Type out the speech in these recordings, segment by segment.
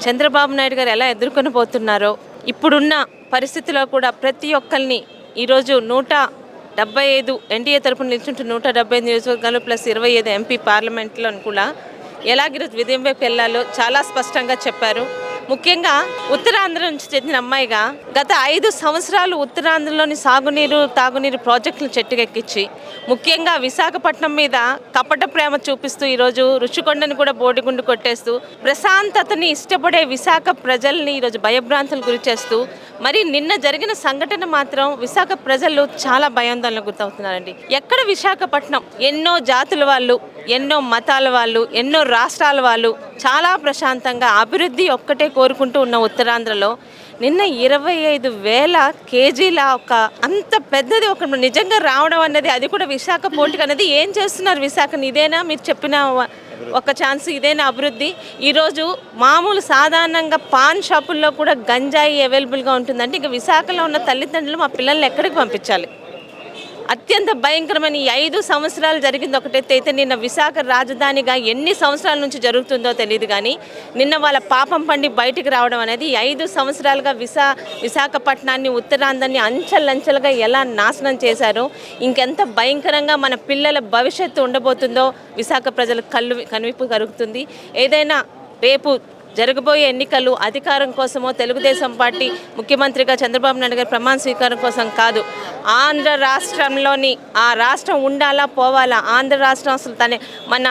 చంద్రబాబు నాయుడు గారు ఎలా ఎదుర్కొని పోతున్నారో, ఇప్పుడున్న పరిస్థితిలో కూడా ప్రతి ఒక్కరిని ఈరోజు 175 ఎన్డీఏ తరపున నిల్చుంటున్న 175 నియోజకవర్గాలు ప్లస్ 25 ఎంపీ పార్లమెంట్లో కూడా ఎలాగ విజయం వైపు వెళ్ళాలో చాలా స్పష్టంగా చెప్పారు. ముఖ్యంగా ఉత్తరాంధ్ర నుంచి చెందిన అమ్మాయిగా గత 5 సంవత్సరాలు ఉత్తరాంధ్రలోని సాగునీరు తాగునీరు ప్రాజెక్టులు చెట్టుకెక్కించి ముఖ్యంగా విశాఖపట్నం మీద కపట ప్రేమ చూపిస్తూ ఈరోజు రుషికొండను కూడా బోడిగుండు కొట్టేస్తూ ప్రశాంతతని ఇష్టపడే విశాఖ ప్రజల్ని ఈరోజు భయభ్రాంతులు గురి చేస్తూ మరి నిన్న జరిగిన సంఘటన మాత్రం విశాఖ ప్రజలు చాలా భయాందోళనకు గురవుతున్నారండి. ఎక్కడ విశాఖపట్నం ఎన్నో జాతుల వాళ్ళు, ఎన్నో మతాల వాళ్ళు, ఎన్నో రాష్ట్రాల వాళ్ళు చాలా ప్రశాంతంగా అభివృద్ధి ఒక్కటే కోరుకుంటూ ఉన్న ఉత్తరాంధ్రలో నిన్న 25,000 కేజీల ఒక అంత పెద్దది ఒక నిజంగా రావడం అన్నది, అది కూడా విశాఖ పోటీకి అనేది ఏం చేస్తున్నారు విశాఖని? ఇదేనా మీరు చెప్పిన ఒక ఛాన్స్? ఇదేనా అభివృద్ధి? ఈరోజు మామూలు సాధారణంగా పాన్ షాపుల్లో కూడా గంజాయి అవైలబుల్గా ఉంటుందంటే ఇక విశాఖలో ఉన్న తల్లిదండ్రులు మా పిల్లల్ని ఎక్కడికి పంపించాలి? అత్యంత భయంకరమైన ఈ 5 సంవత్సరాలు జరిగింది ఒకటైతే, అయితే నిన్న విశాఖ రాజధానిగా ఎన్ని సంవత్సరాల నుంచి జరుగుతుందో తెలియదు కానీ నిన్న వాళ్ళ పాపం పండి బయటికి రావడం అనేది 5 సంవత్సరాలుగా విశాఖపట్నాన్ని ఉత్తరాంధ్రాన్ని అంచెలంచెలుగా ఎలా నాశనం చేశారో, ఇంకెంత భయంకరంగా మన పిల్లల భవిష్యత్తు ఉండబోతుందో విశాఖ ప్రజలకు కనువిప్పు కలుగుతుంది. ఏదైనా రేపు జరగబోయే ఎన్నికలు అధికారం కోసమో తెలుగుదేశం పార్టీ ముఖ్యమంత్రిగా చంద్రబాబు నాయుడు గారి ప్రమాణ స్వీకారం కోసం కాదు. ఆంధ్ర రాష్ట్రంలోని ఆ రాష్ట్రం ఉండాలా పోవాలా? ఆంధ్ర రాష్ట్రం అసలు మన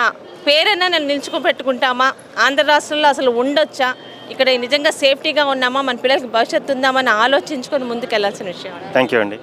పేరైనా నిలుచుకోబెట్టుకుంటామా? ఆంధ్ర రాష్ట్రంలో అసలు ఉండొచ్చా? ఇక్కడ నిజంగా సేఫ్టీగా ఉన్నామా? మన పిల్లలకి భవిష్యత్తు ఉందామని ఆలోచించుకొని ముందుకు వెళ్ళాల్సిన విషయం. థ్యాంక్ యూ అండి.